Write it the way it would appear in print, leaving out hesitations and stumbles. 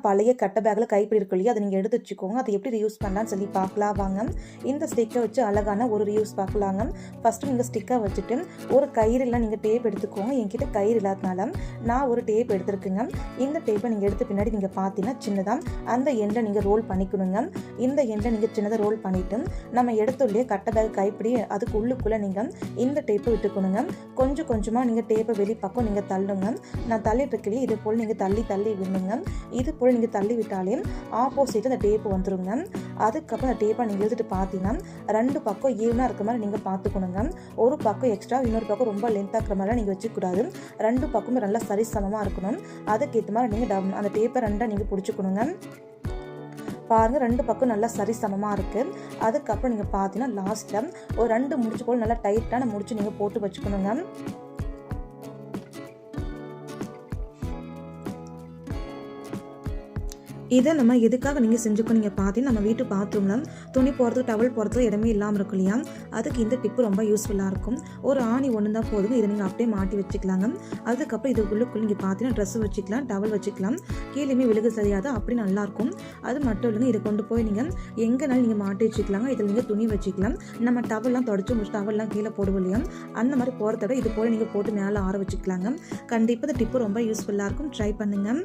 பழைய கட்டை பேக்கில் கைப்பிடி இருக்கு இல்லையா, அதை நீங்கள் எடுத்து வச்சுக்கோங்க. அதை எப்படி ரியூஸ் பண்ணலான்னு சொல்லி பார்க்கலாம் வாங்க. இந்த ஸ்டிக்கை வச்சு அழகான ஒரு ரியூஸ் பார்க்கலாங்க. ஃபஸ்ட்டு நீங்கள் ஸ்டிக்கை வச்சுட்டு ஒரு கயிறுலாம் நீங்கள் டேப் எடுத்துக்கோங்க. என்கிட்ட கயிறு இல்லாதனால நான் ஒரு டேப் எடுத்துருக்குங்க. இந்த டேப்பை நீங்கள் எடுத்து பின்னாடி நீங்கள் பார்த்தீங்கன்னா சின்னதாக அந்த எண்டை நீங்கள் ரோல் பண்ணிக்கணுங்க. இந்த எண்டை நீங்கள் சின்னதாக ரோல் பண்ணிவிட்டு நம்ம எடுத்துள்ளே கட்டை பேக் கைப்பிடி அதுக்கு உள்ளுக்குள்ளே நீங்கள் இந்த டேப்பை விட்டுக்கணுங்க. கொஞ்சம் கொஞ்சமாக நீங்கள் டேப்பை வெளிப்பக்கம் நீங்கள் தள்ளுங்க. நான் தள்ளிட்டு இருக்கலையே இது போல் நீங்கள் தள்ளி தள்ளி விடணுங்க. இது போல் நீங்கள் தள்ளி விட்டாலே ஆப்போசிட் அந்த டேப்பு வந்துடுங்க. அதுக்கப்புறம் அந்த டேப்பை நீங்கள் எழுதிட்டு பார்த்தீங்கன்னா 2 பக்கம் ஈவனாக இருக்க மாதிரி நீங்கள் பார்த்துக்கணுங்க. ஒரு பக்கம் எக்ஸ்ட்ரா இன்னொரு பக்கம் ரொம்ப லென்த்தாக இருக்கிற மாதிரிலாம் நீங்கள் வச்சுக்கூடாது. 2 பக்கமும் நல்லா சரிசமமாக இருக்கணும். அதுக்கேற்ற மாதிரி நீங்கள் அந்த டேப்பை 2 நீங்கள் பிடிச்சிக்கணுங்க. பாருங்கள் 2 பக்கம் நல்லா சரிசமமாக இருக்குது. அதுக்கப்புறம் நீங்கள் பார்த்தீங்கன்னா லாஸ்ட்டில் ஒரு 2 முடிச்சு போல் நல்லா டைட்டான முடிச்சு நீங்கள் போட்டு வச்சுக்கணுங்க. இதை நம்ம எதுக்காக நீங்கள் செஞ்சுக்கோ நீங்கள் பார்த்தீங்கன்னா நம்ம வீட்டு பாத்ரூமில் துணி போகிறதுக்கு டவல் போகிறதுக்கு இடமே இல்லாமல் இருக்கும் இல்லையா, அதுக்கு இந்த டிப்பு ரொம்ப யூஸ்ஃபுல்லாக இருக்கும். ஒரு ஆணி ஒன்று தான் போதுங்க. இதை நீங்கள் அப்படியே மாட்டி வச்சுக்கலாங்க. அதுக்கப்புறம் இது உள்ளுக்குள்ளே நீங்கள் பார்த்தீங்கன்னா ட்ரெஸ்ஸு வச்சுக்கலாம், டவல் வச்சுக்கலாம். கீழேயுமே விழுகு சரியாது, அப்படி நல்லாயிருக்கும். அது மட்டும் இல்லைங்க, இதை கொண்டு போய் நீங்கள் எங்கேனாலும் நீங்கள் மாட்டி வச்சுக்கலாங்க. இதில் நீங்கள் துணி வச்சுக்கலாம். நம்ம டவல்லாம் தொடச்சி முடிச்சு டவல்லாம் கீழே போடுவோம் இல்லையா, அந்த மாதிரி போகிறத விட இது போல் நீங்கள் போட்டு மேலே ஆற வச்சுக்கலாங்க. கண்டிப்பாக இந்த டிப்பு ரொம்ப யூஸ்ஃபுல்லாக இருக்கும். ட்ரை பண்ணுங்கள்.